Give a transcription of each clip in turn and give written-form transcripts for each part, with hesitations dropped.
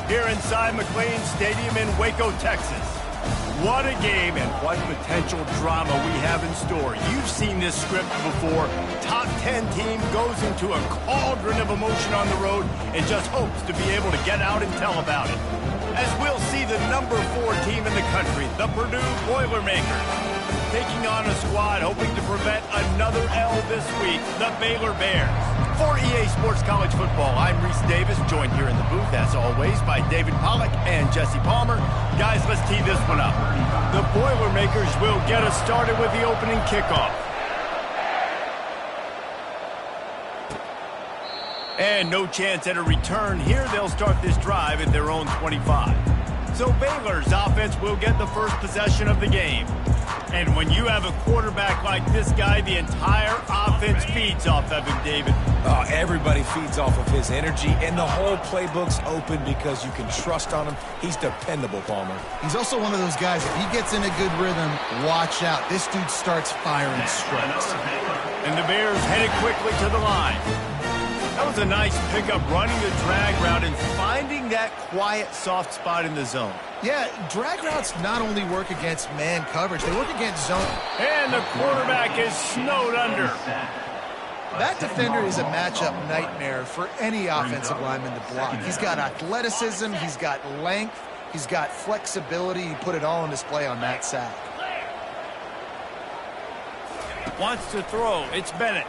here inside McLean Stadium in Waco, Texas. What a game and what potential drama we have in store. You've seen this script before. Top 10 team goes into a cauldron of emotion on the road and just hopes to be able to get out and tell about it. As we'll see the number 4 team in the country, the Purdue Boilermakers, taking on a squad hoping to prevent another L this week, the Baylor Bears. For EA Sports College Football, I'm Reese Davis, joined here in the booth, as always, by David Pollack and Jesse Palmer. Guys, let's tee this one up. The Boilermakers will get us started with the opening kickoff. And no chance at a return here. They'll start this drive at their own 25. So Baylor's offense will get the first possession of the game. And when you have a quarterback like this guy, the entire offense feeds off of him, David. Oh, everybody feeds off of his energy, and the whole playbook's open because you can trust on him. He's dependable, Palmer. He's also one of those guys, if he gets in a good rhythm, watch out. This dude starts firing strikes. And the Bears headed quickly to the line. That was a nice pickup, running the drag route and finding that quiet, soft spot in the zone. Yeah, drag routes not only work against man coverage, they work against zone. And the quarterback is snowed under. That defender is a matchup nightmare for any offensive lineman to block. He's got athleticism, he's got length, he's got flexibility. He put it all on display on that sack. Wants to throw. It's Bennett.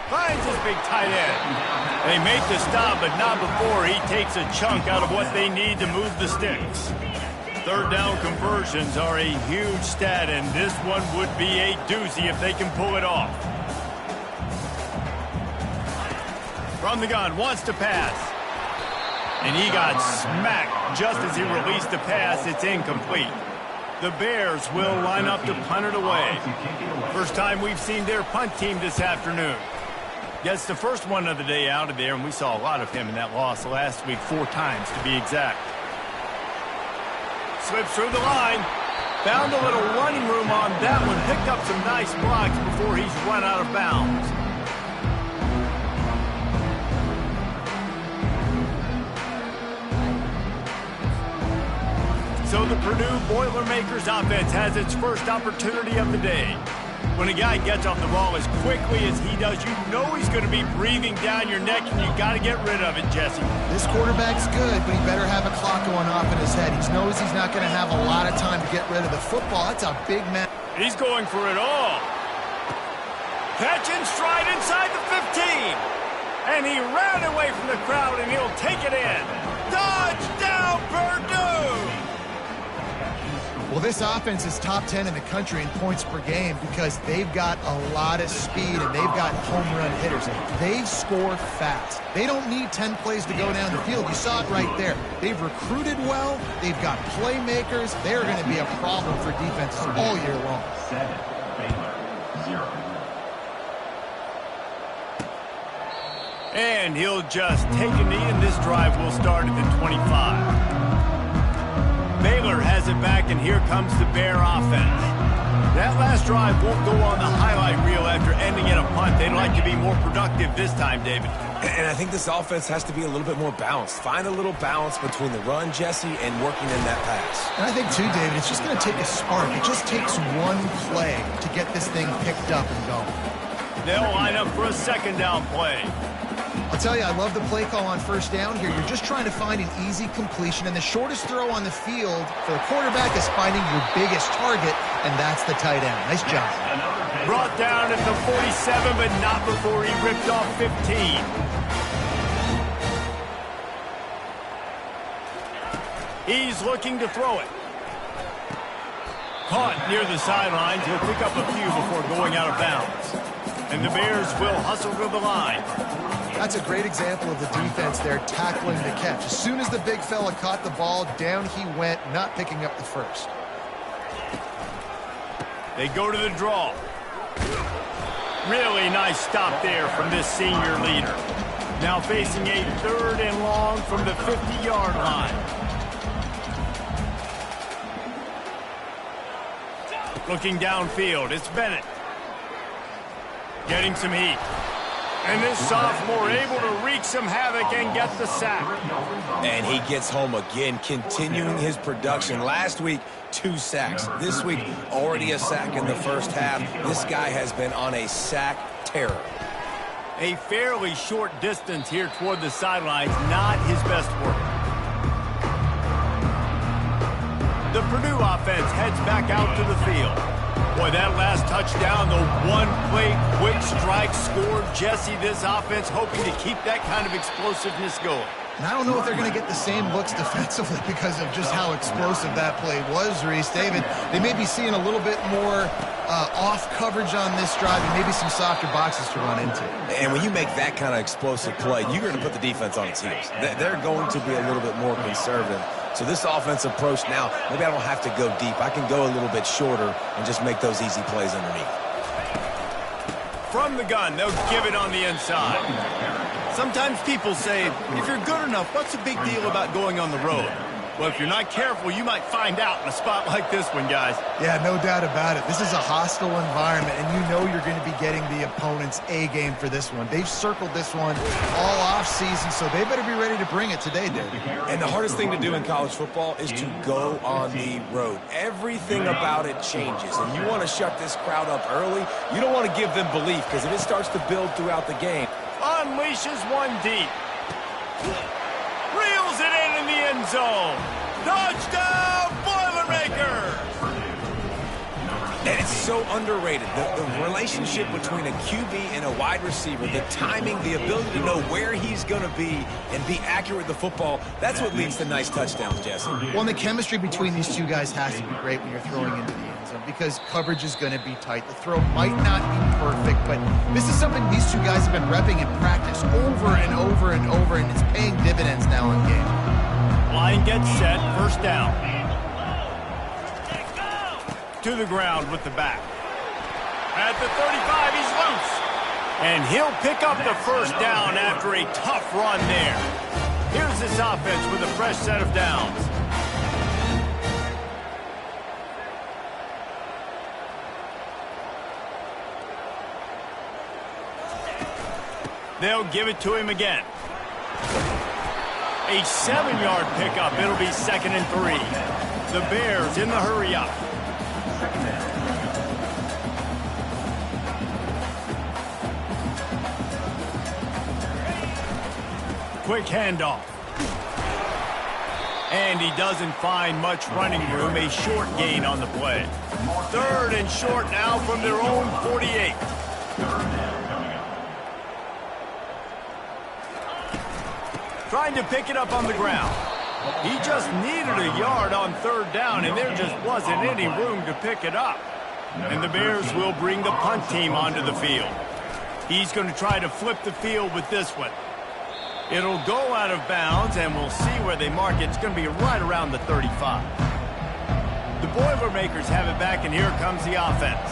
Finds his big tight end. They make the stop, but not before he takes a chunk out of what they need to move the sticks. Third down conversions are a huge stat, and this one would be a doozy if they can pull it off. From the gun, wants to pass. And he got smacked just as he released the pass. It's incomplete. The Bears will line up to punt it away. First time we've seen their punt team this afternoon. Gets the first one of the day out of there, and we saw a lot of him in that loss last week, 4 times to be exact. Slips through the line. Found a little running room on that one. Picked up some nice blocks before he's run out of bounds. So the Purdue Boilermakers offense has its first opportunity of the day. When a guy gets off the ball as quickly as he does, you know he's going to be breathing down your neck, and you got to get rid of it, Jesse. This quarterback's good, but he better have a clock going off in his head. He knows he's not going to have a lot of time to get rid of the football. That's a big man. He's going for it all. Catch and stride inside the 15. And he ran away from the crowd, and he'll take it in. Touchdown, Purdue! Well, this offense is top 10 in the country in points per game because they've got a lot of speed and they've got home run hitters. They score fast. They don't need 10 plays to go down the field. You saw it right there. They've recruited well. They've got playmakers. They're going to be a problem for defenses all year long. 7, Baylor, 0. And he'll just take a knee, and this drive will start at the 25. Baylor has it back, and here comes the Bear offense. That last drive won't go on the highlight reel after ending in a punt. They'd like to be more productive this time, David. And I think this offense has to be a little bit more balanced. Find a little balance between the run, Jesse, and working in that pass. And I think, too, David, it's just going to take a spark. It just takes one play to get this thing picked up and going. They'll line up for a second down play. I'll tell you, I love the play call on first down here. You're just trying to find an easy completion, and the shortest throw on the field for the quarterback is finding your biggest target, and that's the tight end. Nice job. Brought down at the 47, but not before he ripped off 15. He's looking to throw it. Caught near the sidelines. He'll pick up a few before going out of bounds. And the Bears will hustle to the line. That's a great example of the defense there tackling the catch. As soon as the big fella caught the ball, down he went, not picking up the first. They go to the draw. Really nice stop there from this senior leader. Now facing a 3rd and long from the 50-yard line. Looking downfield, it's Bennett. Getting some heat. And this sophomore able to wreak some havoc and get the sack. And he gets home again, continuing his production. Last week, 2 sacks. This week, already a sack in the first half. This guy has been on a sack terror. A fairly short distance here toward the sidelines, not his best work. The Purdue offense heads back out to the field. Boy, that last touchdown, the one-play quick strike scored. Jesse, this offense hoping to keep that kind of explosiveness going. And I don't know if they're going to get the same looks defensively because of just how explosive that play was, Reese. David, they may be seeing a little bit more off coverage on this drive and maybe some softer boxes to run into. And when you make that kind of explosive play, you're going to put the defense on its heels. They're going to be a little bit more conservative. So this offensive approach now, maybe I don't have to go deep. I can go a little bit shorter and just make those easy plays underneath. From the gun, they'll give it on the inside. Sometimes people say, if you're good enough, what's the big deal about going on the road? Well, if you're not careful, you might find out in a spot like this one, guys. Yeah, no doubt about it. This is a hostile environment, and you know you're going to be getting the opponent's A-game for this one. They've circled this one all off-season, so they better be ready to bring it today, David. And the hardest thing to do in college football is to go on the road. Everything about it changes, and you want to shut this crowd up early. You don't want to give them belief, because if it starts to build throughout the game. Unleashes one deep. Reels it in the end zone. Touchdown, Boilermakers! And it's so underrated. The relationship between a QB and a wide receiver, the timing, the ability to know where he's going to be and be accurate with the football, that's what leads to nice touchdowns, Jesse. Well, and the chemistry between these two guys has to be great when you're throwing into the end zone because coverage is going to be tight. The throw might not be perfect, but this is something these two guys have been repping in practice over and over and over, and it's paying dividends now in game. Line gets set, first down. To the ground with the back. At the 35, he's loose. And he'll pick up the first down after a tough run there. Here's this offense with a fresh set of downs. They'll give it to him again. A 7-yard pickup. It'll be 2nd and 3. The Bears in the hurry up. Quick handoff. And he doesn't find much running room. A short gain on the play. 3rd and short now from their own 48. Trying to pick it up on the ground. He just needed a yard on 3rd down, and there just wasn't any room to pick it up. And the Bears will bring the punt team onto the field. He's going to try to flip the field with this one. It'll go out of bounds, and we'll see where they mark it. It's going to be right around the 35. The Boilermakers have it back, and here comes the offense.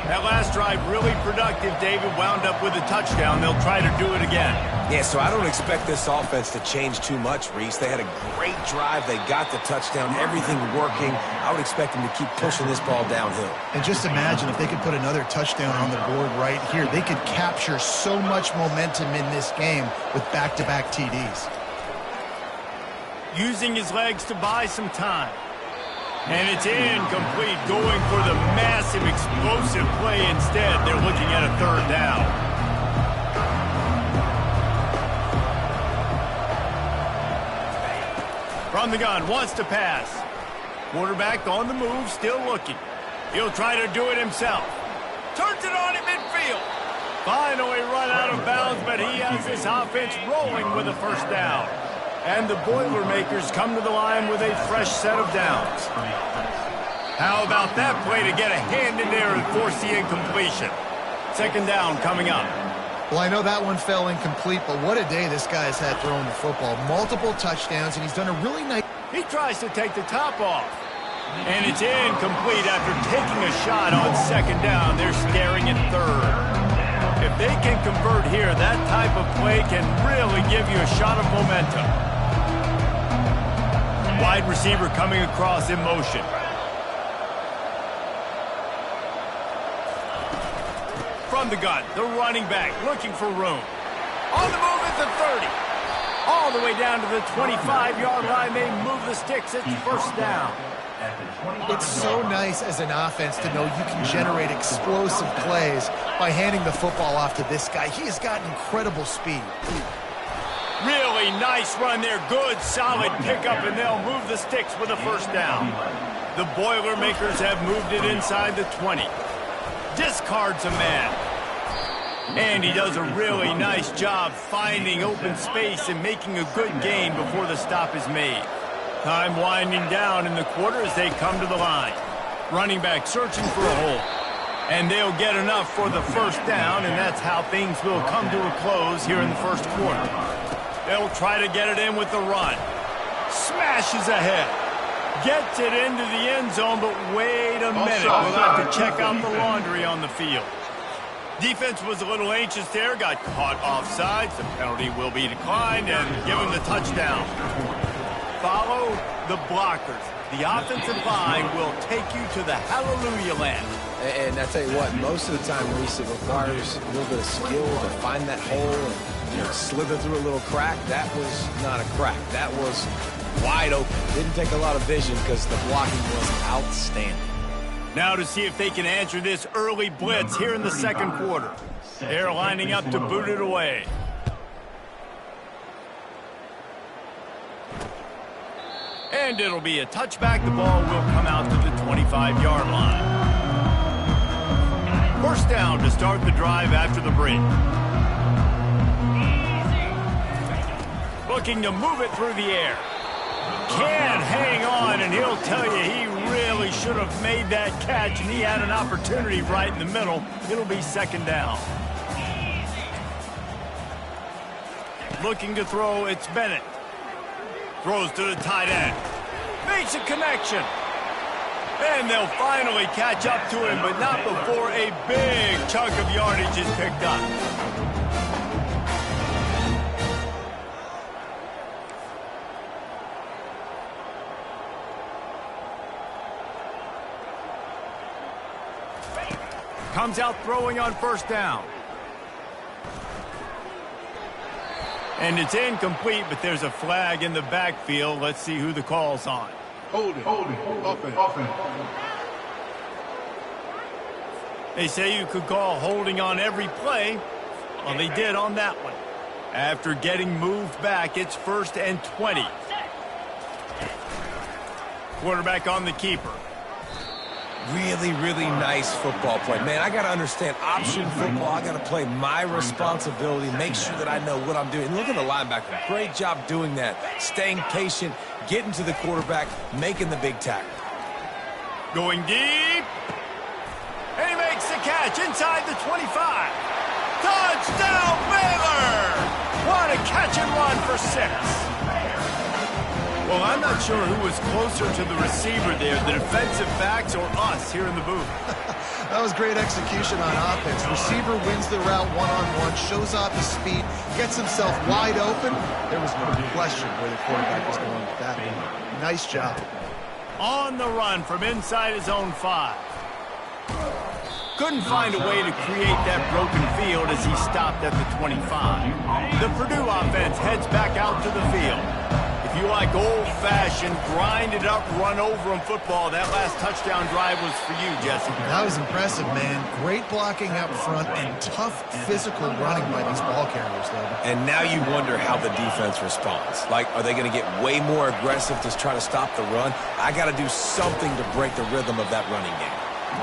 That last drive really productive. David wound up with a touchdown. They'll try to do it again. Yeah, so I don't expect this offense to change too much, Reese. They had a great drive. They got the touchdown, everything working. I would expect them to keep pushing this ball downhill. And just imagine if they could put another touchdown on the board right here. They could capture so much momentum in this game with back-to-back TDs. Using his legs to buy some time. And it's incomplete, going for the massive explosive play instead. They're looking at a 3rd down. From the gun, wants to pass. Quarterback on the move, still looking. He'll try to do it himself. Turns it on at midfield. Finally run out of bounds, but he has this offense rolling with a first down. And the Boilermakers come to the line with a fresh set of downs. How about that play to get a hand in there and force the incompletion? 2nd down coming up. Well, I know that one fell incomplete, but what a day this guy has had throwing the football. Multiple touchdowns, and he's done a really nice... He tries to take the top off. And it's incomplete after taking a shot on 2nd down. They're staring at 3rd. If they can convert here, that type of play can really give you a shot of momentum. Wide receiver coming across in motion. From On the gun, the running back looking for room. On the move at the 30. All the way down to the 25-yard line. They move the sticks. It's first down. It's so nice as an offense to know you can generate explosive plays by handing the football off to this guy. He has got incredible speed. Really nice run there. Good, solid pickup, and they'll move the sticks with a first down. The Boilermakers have moved it inside the 20. Discards a man. And he does a really nice job finding open space and making a good gain before the stop is made. Time winding down in the quarter as they come to the line. Running back searching for a hole. And they'll get enough for the first down, and that's how things will come to a close here in the first quarter. They'll try to get it in with the run. Smashes ahead. Gets it into the end zone, but wait a minute. We'll have to check out the laundry on the field. Defense was a little anxious there, got caught offsides. The penalty will be declined and given the touchdown. Follow the blockers. The offensive line will take you to the hallelujah land. And I tell you what, most of the time, Reese, it requires a little bit of skill to find that hole and slither through a little crack. That was not a crack. That was wide open. Didn't take a lot of vision because the blocking was outstanding. Now to see if they can answer this early blitz here in the second quarter. They're lining up to boot it away. And it'll be a touchback. The ball will come out to the 25-yard line. First down to start the drive after the break. Looking to move it through the air. Can't hang on, and he'll tell you he really should have made that catch, and he had an opportunity right in the middle. It'll be second down. Looking to throw, it's Bennett. Throws to the tight end. Makes a connection. And they'll finally catch up to him, but not before a big chunk of yardage is picked up. Comes out throwing on first down. And it's incomplete, but there's a flag in the backfield. Let's see who the call's on. Hold it. Offense. They say you could call holding on every play. Well, they did on that one. After getting moved back, it's 1st and 20. Quarterback on the keeper. Really, really nice football play. Man, I got to understand option football. I got to play my responsibility, make sure that I know what I'm doing. Look at the linebacker. Great job doing that. Staying patient, getting to the quarterback, making the big tackle. Going deep. And he makes the catch inside the 25. Touchdown, Baylor! What a catch and run for 6. Well, I'm not sure who was closer to the receiver there, the defensive backs or us here in the booth. That was great execution on offense. Receiver wins the route one-on-one, shows off his speed, gets himself wide open. There was no question where the quarterback was going with that one. Nice job. On the run from inside his own 5. Couldn't find a way to create that broken field as he stopped at the 25. The Purdue offense heads back out to the field. If you like old-fashioned, grind-it-up, run-over-'em football, that last touchdown drive was for you, Jesse. That was impressive, man. Great blocking up front and tough physical running by these ball carriers, though. And now you wonder how the defense responds. Like, are they going to get way more aggressive to try to stop the run? I got to do something to break the rhythm of that running game.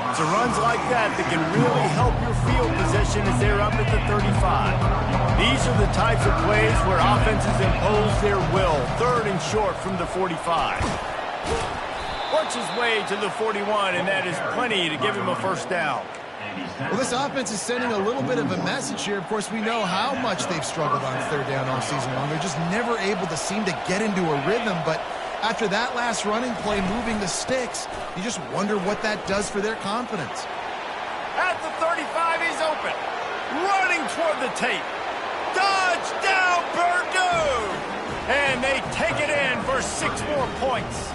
It's runs like that that can really help your field position as they're up at the 35. These are the types of plays where offenses impose their will. 3rd and short from the 45. Works his way to the 41, and that is plenty to give him a first down. Well, this offense is sending a little bit of a message here. Of course, we know how much they've struggled on 3rd down all season long. They're just never able to seem to get into a rhythm, but after that last running play, moving the sticks, you just wonder what that does for their confidence. At the 35, he's open. Running toward the tape. Touchdown, Purdue! And they take it in for 6 more points.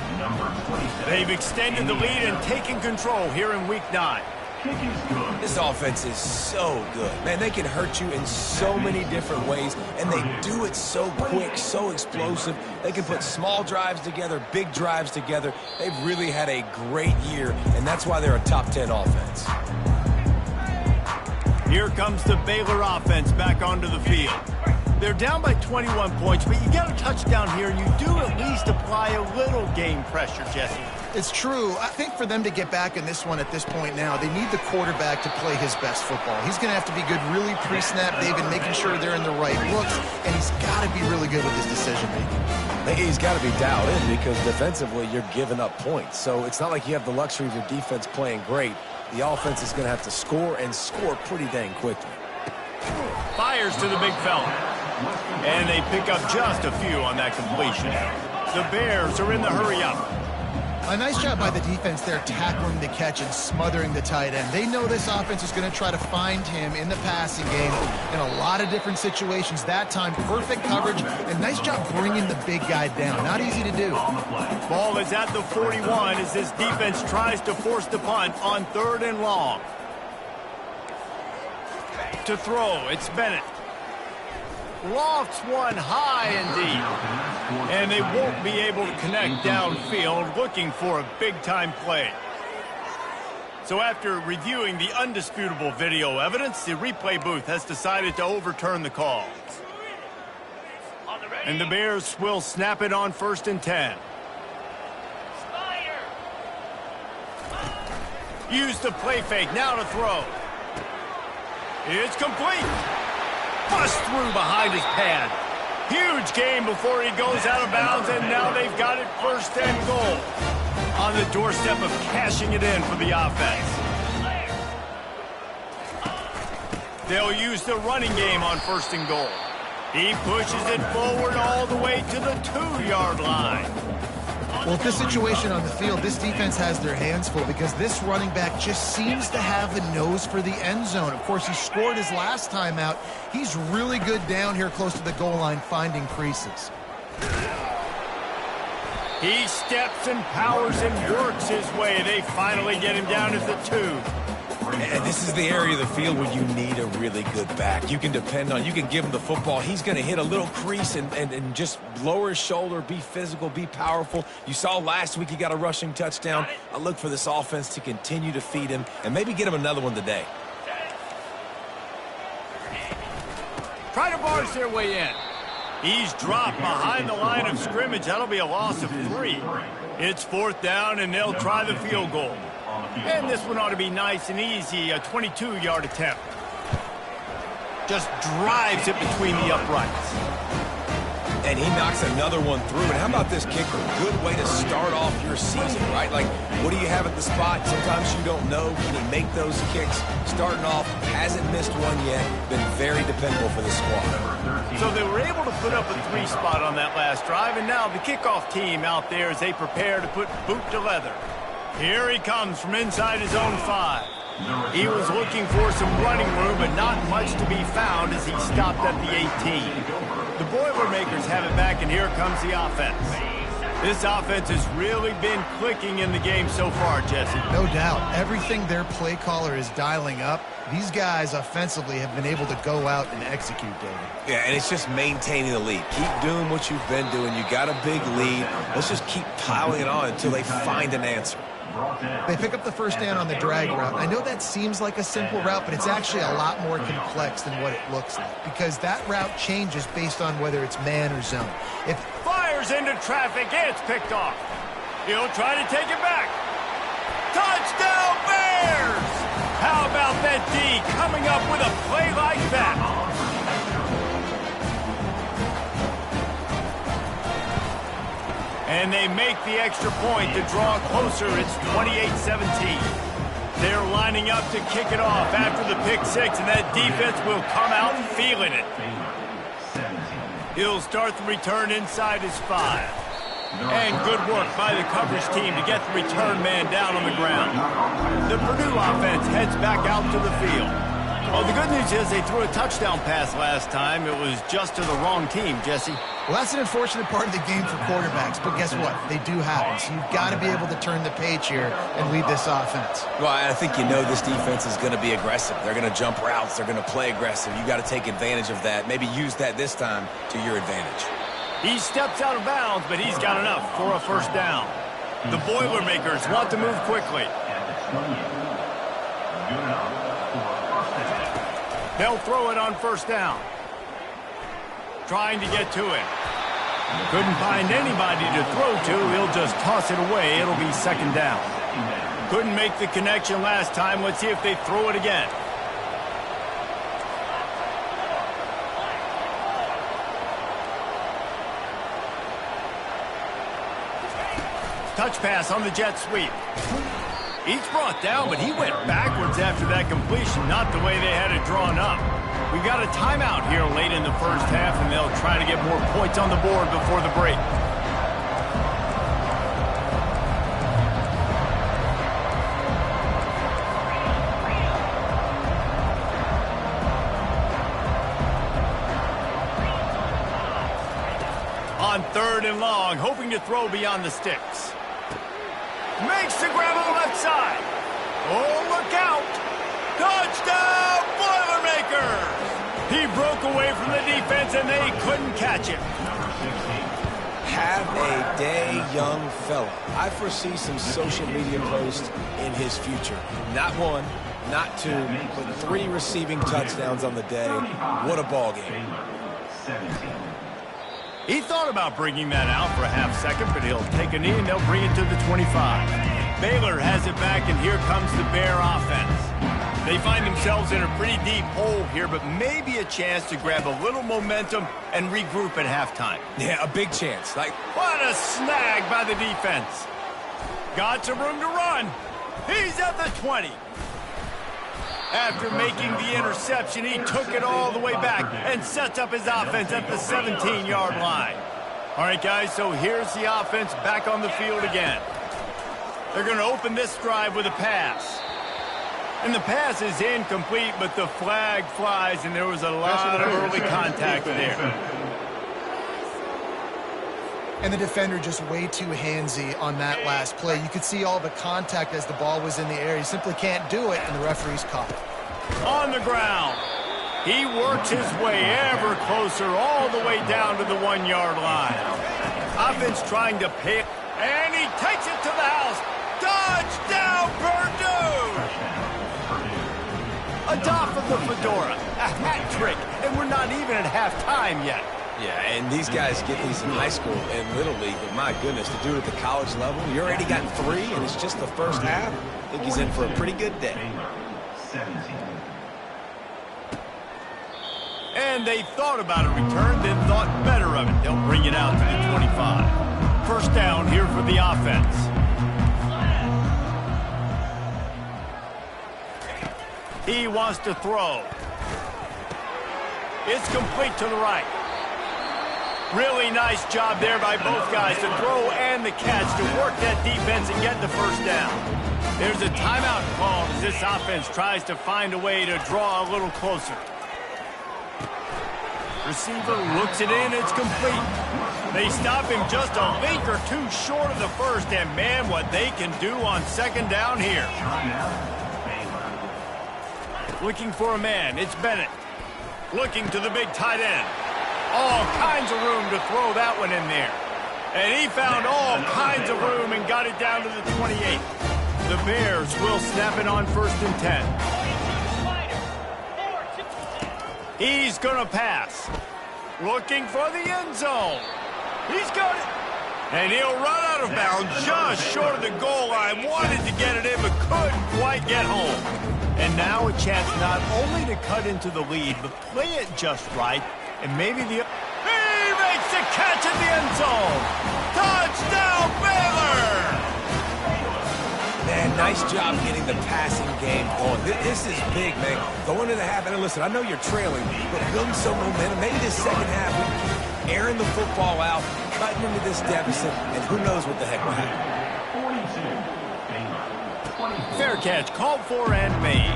They've extended the lead and taken control here in Week 9. Kick is good. This offense is so good. Man, they can hurt you in so many different ways, and they do it so quick, so explosive. They can put small drives together, big drives together. They've really had a great year, and that's why they're a top 10 offense. Here comes the Baylor offense back onto the field. They're down by 21 points, but you got a touchdown here, and you do at least apply a little game pressure, Jesse. It's true. I think for them to get back in this one at this point now, they need the quarterback to play his best football. He's going to have to be good really pre-snap, David, making sure they're in the right looks, and he's got to be really good with his decision-making. He's got to be dialed in because defensively you're giving up points. So it's not like you have the luxury of your defense playing great. The offense is going to have to score and score pretty dang quickly. Fires to the big fella. And they pick up just a few on that completion. The Bears are in the hurry-up. A nice job by the defense there tackling the catch and smothering the tight end. They know this offense is going to try to find him in the passing game in a lot of different situations. That time, perfect coverage, and nice job bringing the big guy down. Not easy to do. Ball is at the 41 as this defense tries to force the punt on 3rd and long. To throw, it's Bennett. Lofts one high and deep. And they won't be able to connect downfield, looking for a big-time play. So after reviewing the undisputable video evidence, the replay booth has decided to overturn the call. And the Bears will snap it on 1st and 10. Use the play fake, now to throw. It's complete. Bust through behind his pad. Huge gain before he goes out of bounds, and now they've got it 1st and goal. On the doorstep of cashing it in for the offense. They'll use the running game on 1st and goal. He pushes it forward all the way to the 2-yard line. Well, with this situation on the field, this defense has their hands full because this running back just seems to have the nose for the end zone. Of course, he scored his last time out. He's really good down here close to the goal line finding creases. He steps and powers and works his way. They finally get him down at the 2. And this is the area of the field where you need a really good back. You can depend on, you can give him the football. He's going to hit a little crease and just lower his shoulder, be physical, be powerful. You saw last week he got a rushing touchdown. I look for this offense to continue to feed him and maybe get him another one today. Try to barge their way in. He's dropped behind the line of scrimmage. That'll be a loss of 3. It's 4th down, and they'll try the field goal. And this one ought to be nice and easy, a 22-yard attempt. Just drives it between the uprights. And he knocks another one through. And how about this kicker? Good way to start off your season, right? Like, what do you have at the spot? Sometimes you don't know. Can he make those kicks? Starting off, hasn't missed one yet. Been very dependable for this squad. So they were able to put up a 3 spot on that last drive. And now the kickoff team out there as they prepare to put boot to leather. Here he comes from inside his own 5. He was looking for some running room, but not much to be found as he stopped at the 18. The Boilermakers have it back, and here comes the offense. This offense has really been clicking in the game so far, Jesse. No doubt. Everything their play caller is dialing up, these guys offensively have been able to go out and execute, David. Yeah, and it's just maintaining the lead. Keep doing what you've been doing. You got a big lead. Let's just keep piling it on until they find an answer. They pick up the 1st down on the drag route. I know that seems like a simple route, but it's actually a lot more complex than what it looks like because that route changes based on whether it's man or zone. If fires into traffic, it's picked off. He'll try to take it back. Touchdown, Bears! How about that D coming up with a play like that? And they make the extra point to draw closer. It's 28-17. They're lining up to kick it off after the pick 6, and that defense will come out feeling it. He'll start the return inside his 5. And good work by the coverage team to get the return man down on the ground. The Purdue offense heads back out to the field. Well, the good news is they threw a touchdown pass last time. It was just to the wrong team, Jesse. Well, that's an unfortunate part of the game for quarterbacks, but guess what? They do happen. So you've got to be able to turn the page here and lead this offense. Well, I think you know this defense is going to be aggressive. They're going to jump routes. They're going to play aggressive. You've got to take advantage of that. Maybe use that this time to your advantage. He steps out of bounds, but he's got enough for a first down. The Boilermakers want to move quickly. They'll throw it on first down. Trying to get to it. Couldn't find anybody to throw to. He'll just toss it away. It'll be second down. Couldn't make the connection last time. Let's see if they throw it again. Touch pass on the jet sweep. He's brought down, but he went backwards after that completion, not the way they had it drawn up. We got a timeout here late in the first half, and they'll try to get more points on the board before the break. On 3rd and long, hoping to throw beyond the sticks. Makes the grab on the left side. Oh, look out. Touchdown, Boilermakers! He broke away from the defense, and they couldn't catch him. Have a day, young fella. I foresee some social media posts in his future. Not one, not two, but 3 receiving touchdowns on the day. What a ball game. He thought about bringing that out for a half second, but he'll take a knee and they'll bring it to the 25. Baylor has it back, and here comes the Bear offense. They find themselves in a pretty deep hole here, but maybe a chance to grab a little momentum and regroup at halftime. Yeah, a big chance. What a snag by the defense. Got some room to run. He's at the 20. After making the interception, he took it all the way back and sets up his offense at the 17-yard line. All right, guys, so here's the offense back on the field again. They're going to open this drive with a pass. And the pass is incomplete, but the flag flies, and there was a lot of early contact there. And the defender just way too handsy on that last play. You could see all the contact as the ball was in the air. He simply can't do it, and the referee's caught it. On the ground. He works his way ever closer all the way down to the 1-yard line. Offense trying to pick, and he takes it to the house. Touchdown, Purdue! A doff of the fedora, a hat trick, and we're not even at halftime yet. Yeah, and these guys get these in high school and Little League, but my goodness, to do it at the college level, you already got 3, and it's just the first half. I think he's in for a pretty good day. And they thought about a return, then thought better of it. They'll bring it out to the 25. First down here for the offense. He wants to throw. It's complete to the right. Really nice job there by both guys to throw and the catch to work that defense and get the first down. There's a timeout called as this offense tries to find a way to draw a little closer. Receiver looks it in, it's complete. They stop him just a link or two short of the first, and man, what they can do on second down here. Looking for a man, it's Bennett. Looking to the big tight end. All kinds of room to throw that one in there. And he found all kinds of room and got it down to the 28. The Bears will snap it on 1st and 10. He's going to pass. Looking for the end zone. He's got it. And he'll run out of bounds just short of the goal line. Wanted to get it in, but couldn't quite get home. And now a chance not only to cut into the lead, but play it just right. And maybe the... He makes the catch in the end zone! Touchdown, Baylor! Man, nice job getting the passing game going. This is big, man. Going to the half, and listen, I know you're trailing, but building some momentum. Maybe this second half, we can keep airing the football out, cutting into this deficit, and who knows what the heck will happen. Fair catch, called for and made.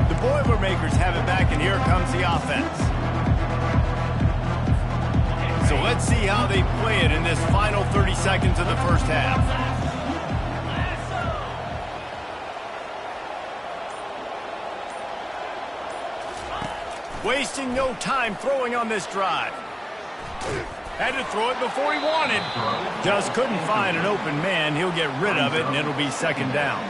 The Boilermakers have it back, and here comes the offense. So let's see how they play it in this final 30 seconds of the first half. Wasting no time throwing on this drive. Had to throw it before he wanted. Just couldn't find an open man. He'll get rid of it, and it'll be second down.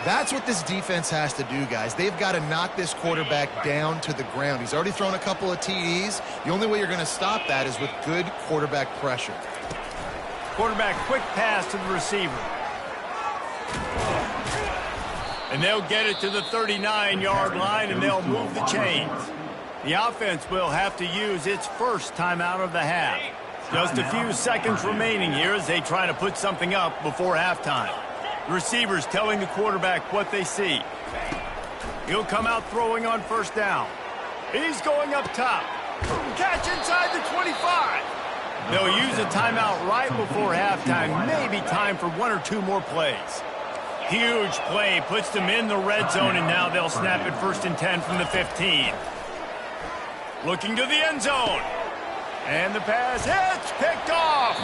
That's what this defense has to do, guys. They've got to knock this quarterback down to the ground. He's already thrown a couple of TDs. The only way you're going to stop that is with good quarterback pressure. Quarterback quick pass to the receiver. And they'll get it to the 39-yard line, and they'll move the chains. The offense will have to use its first timeout of the half. Just a few seconds remaining here as they try to put something up before halftime. The receivers telling the quarterback what they see. He'll come out throwing on first down. He's going up top. Catch inside the 25. They'll use a timeout right before halftime. Maybe time for one or two more plays. Huge play puts them in the red zone, and now they'll snap it 1st and 10 from the 15. Looking to the end zone. And the pass hits, picked off.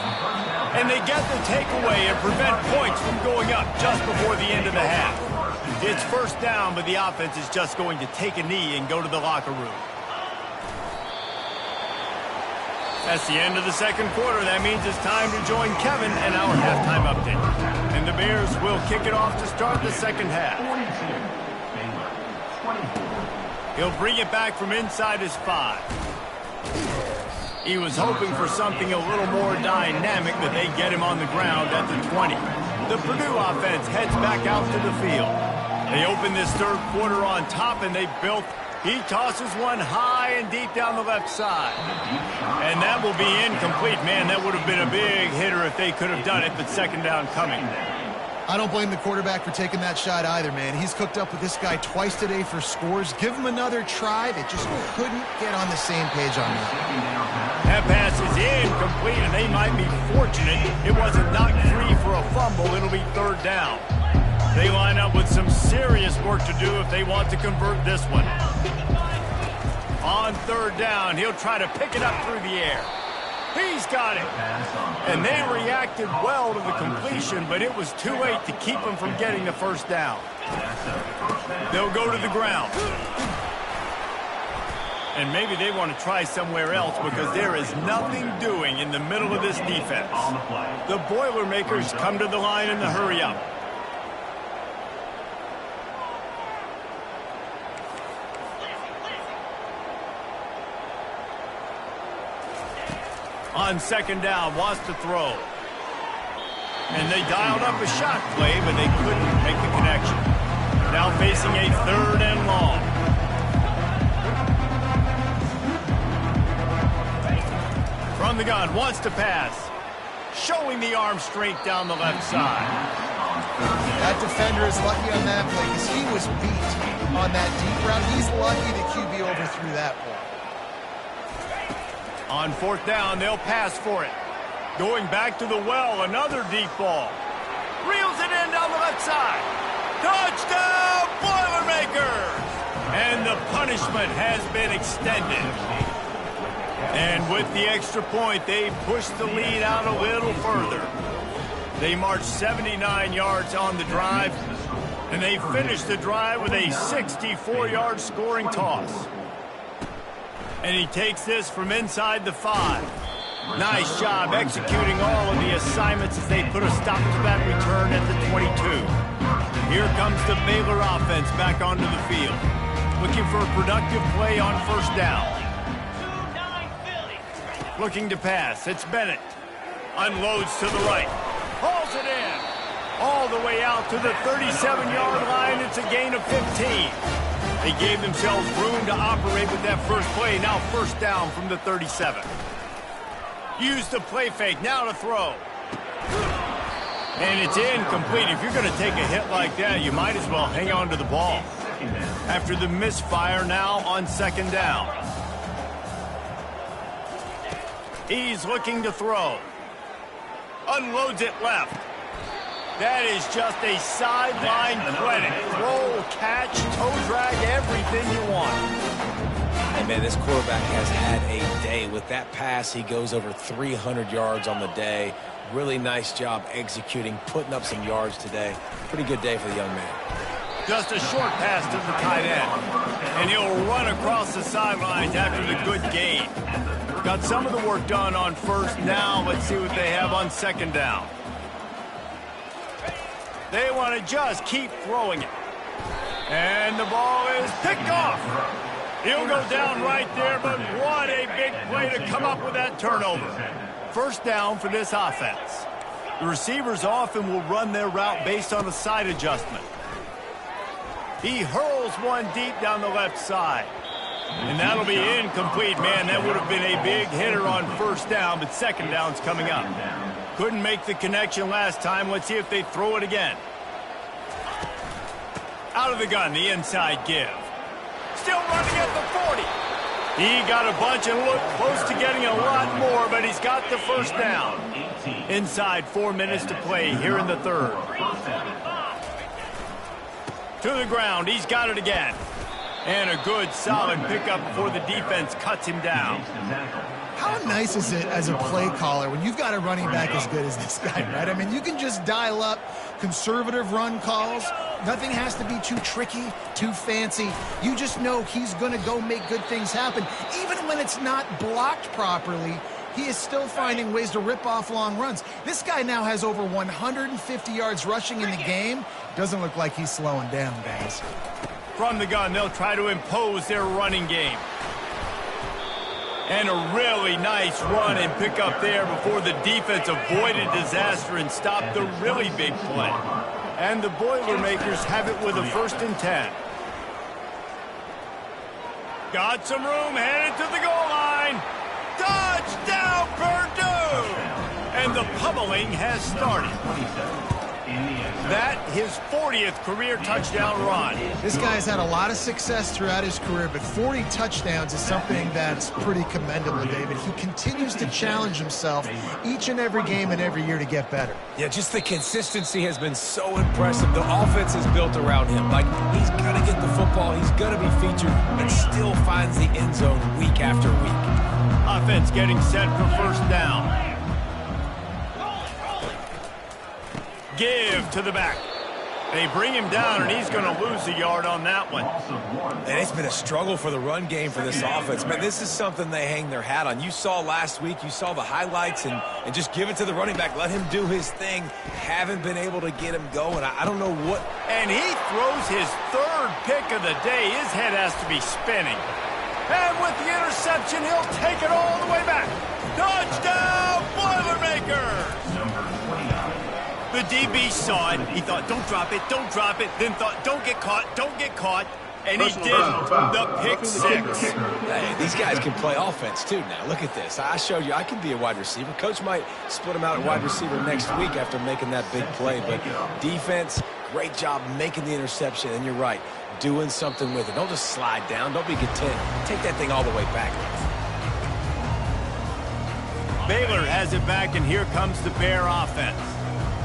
And they get the takeaway and prevent points from going up just before the end of the half. It's first down, but the offense is just going to take a knee and go to the locker room. That's the end of the second quarter. That means it's time to join Kevin and our halftime update. And the Bears will kick it off to start the second half. He'll bring it back from inside his 5. He was hoping for something a little more dynamic, but they get him on the ground at the 20. The Purdue offense heads back out to the field. They open this third quarter on top, and they built. He tosses one high and deep down the left side. And that will be incomplete. Man, that would have been a big hitter if they could have done it, but second down coming. I don't blame the quarterback for taking that shot either, man. He's cooked up with this guy twice today for scores. Give him another try. They just couldn't get on the same page on that. That pass is incomplete, and they might be fortunate it wasn't knocked free for a fumble. It'll be third down. They line up with some serious work to do if they want to convert this one. On third down, he'll try to pick it up through the air. He's got it. And they reacted well to the completion, but it was too late to keep them from getting the first down. They'll go to the ground. And maybe they want to try somewhere else because there is nothing doing in the middle of this defense. The Boilermakers come to the line in the hurry-up. On second down, wants to throw. And they dialed up a shot play, but they couldn't make the connection. Now facing a third and long. From the gun, wants to pass. Showing the arm strength down the left side. That defender is lucky on that play because he was beat on that deep route. He's lucky the QB overthrew that play. On fourth down, they'll pass for it. Going back to the well, another deep ball. Reels it in down the left side. Touchdown, Boilermakers! And the punishment has been extended. And with the extra point, they push the lead out a little further. They march 79 yards on the drive, and they finish the drive with a 64-yard scoring toss. And he takes this from inside the 5. Nice job executing all of the assignments as they put a stop to that return at the 22. Here comes the Baylor offense back onto the field. Looking for a productive play on first down. Looking to pass. It's Bennett. Unloads to the right. Hauls it in. All the way out to the 37-yard line. It's a gain of 15. They gave themselves room to operate with that first play. Now first down from the 37. Use the play fake. Now to throw. And it's incomplete. If you're going to take a hit like that, you might as well hang on to the ball. After the misfire, now on second down. He's looking to throw. Unloads it left. That is just a sideline clinic. Roll, catch, toe drag, everything you want. Hey, man, this quarterback has had a day. With that pass, he goes over 300 yards on the day. Really nice job executing, putting up some yards today. Pretty good day for the young man. Just a short pass to the tight end. And he'll run across the sidelines after the good gain. Got some of the work done on first down. Let's see what they have on second down. They want to just keep throwing it. And the ball is picked off. He'll go down right there, but what a big play to come up with that turnover. First down for this offense. The receivers often will run their route based on a side adjustment. He hurls one deep down the left side. And that'll be incomplete. Man, that would have been a big hitter on first down, but second down's coming up. Couldn't make the connection last time. Let's see if they throw it again. Out of the gun, the inside give. Still running at the 40. He got a bunch and looked close to getting a lot more, but he's got the first down. Inside 4 minutes to play here in the third. To the ground, he's got it again. And a good, solid pickup before the defense cuts him down. How nice is it as a play caller when you've got a running back as good as this guy, right? I mean, you can just dial up conservative run calls. Nothing has to be too tricky, too fancy. You just know he's going to go make good things happen. Even when it's not blocked properly, he is still finding ways to rip off long runs. This guy now has over 150 yards rushing in the game. Doesn't look like he's slowing down, guys. From the gun, they'll try to impose their running game. And a really nice run and pick up there before the defense avoided disaster and stopped the really big play. And the Boilermakers have it with a 1st and 10. Got some room, headed to the goal line. Touchdown, Purdue! And the pummeling has started. That his 40th career touchdown run. This guy's had a lot of success throughout his career, but 40 touchdowns is something that's pretty commendable, David. He continues to challenge himself each and every game and every year to get better. Yeah, just the consistency has been so impressive. The offense is built around him. Like, he's going to get the football, he's going to be featured, and still finds the end zone week after week. Offense getting set for first down. Give to the back. They bring him down, and he's going to lose a yard on that one. And it's been a struggle for the run game for this offense. Man, this is something they hang their hat on. You saw last week, you saw the highlights, and just give it to the running back. Let him do his thing. Haven't been able to get him going. I don't know what. And he throws his 3rd pick of the day. His head has to be spinning. And with the interception, he'll take it all the way back. Touchdown, Boilermakers! Number 29. The DB saw it. He thought, don't drop it, don't drop it. Then thought, don't get caught, don't get caught. And he did the pick 6. Hey, these guys can play offense, too, now. Look at this. I showed you I can be a wide receiver. Coach might split him out at wide receiver next week after making that big play. But defense, great job making the interception. And you're right, doing something with it. Don't just slide down. Don't be content. Take that thing all the way back. Baylor has it back, and here comes the Bear offense.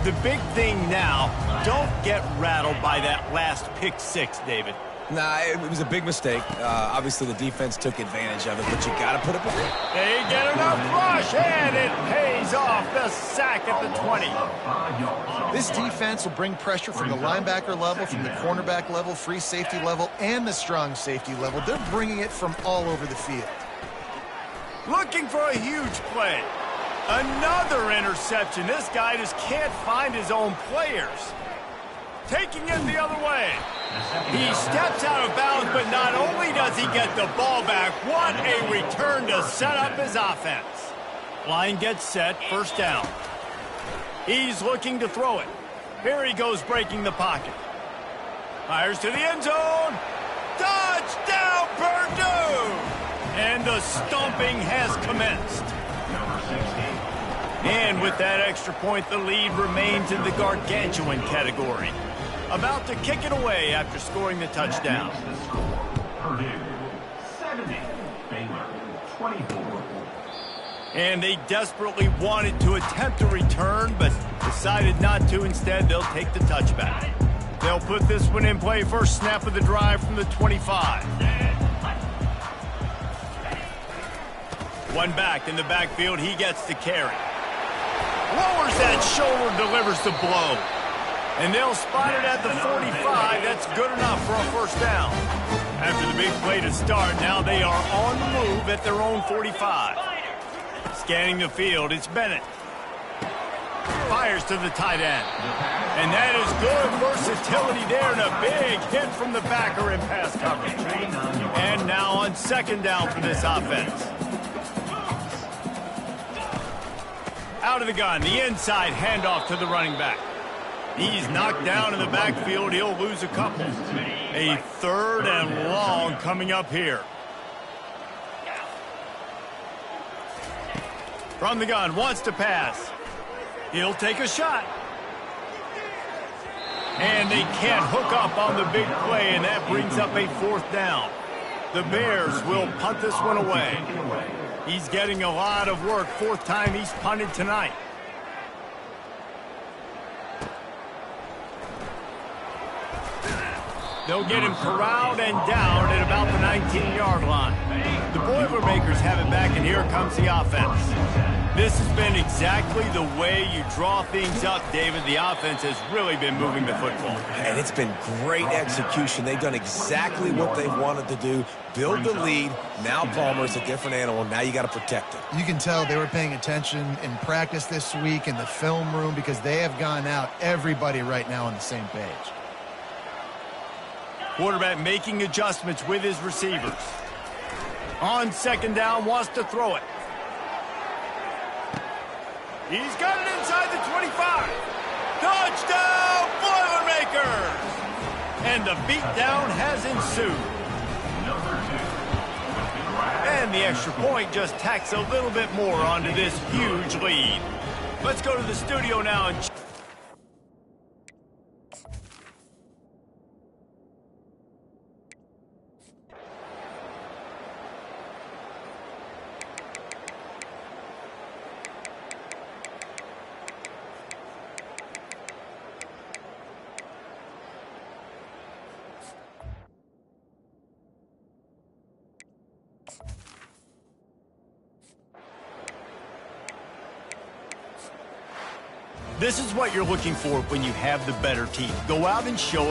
The big thing now, don't get rattled by that last pick 6, David. Nah, it was a big mistake. Obviously, the defense took advantage of it, but you got to put up with it. They get enough rush, and it pays off. The sack at the 20. This defense will bring pressure from the linebacker level, from the cornerback level, free safety level, and the strong safety level. They're bringing it from all over the field. Looking for a huge play. Another interception. This guy just can't find his own players. Taking it the other way. He steps out of bounds, but not only does he get the ball back, what a return to set up his offense. Line gets set, first down. He's looking to throw it. Here he goes, breaking the pocket. Fires to the end zone. Touchdown, Purdue! And the stomping has commenced. And with that extra point, the lead remains in the gargantuan category. About to kick it away after scoring the touchdown. Purdue 70, Baylor 24. And they desperately wanted to attempt a return, but the decided not to. Instead, they'll take the touchback. They'll put this one in play. First snap of the drive from the 25. One back in the backfield. He gets the carry. Lowers that shoulder, delivers the blow. And they'll spot it at the 45. That's good enough for a first down. After the big play to start, now they are on the move at their own 45. Scanning the field, it's Bennett. Fires to the tight end. And that is good versatility there, and a big hit from the backer in pass coverage. And now on second down for this offense. Out of the gun, the inside handoff to the running back. He's knocked down in the backfield. He'll lose a couple. A third and long coming up here. From the gun, wants to pass. He'll take a shot. And they can't hook up on the big play, and that brings up a fourth down. The Bears will punt this one away. He's getting a lot of work. Fourth time he's punted tonight. They'll get him corralled and down at about the 19-yard line. The Boilermakers have it back, and here comes the offense. This has been exactly the way you draw things up, David. The offense has really been moving the football. And it's been great execution. They've done exactly what they wanted to do. Build the lead. Now Palmer's a different animal. Now you got to protect it. You can tell they were paying attention in practice this week in the film room because they have gone out, everybody right now on the same page. Quarterback making adjustments with his receivers. On second down, wants to throw it. He's got it inside the 25. Touchdown, Boilermakers! And the beatdown has ensued. And the extra point just tacks a little bit more onto this huge lead. Let's go to the studio now and this is what you're looking for when you have the better team. Go out and show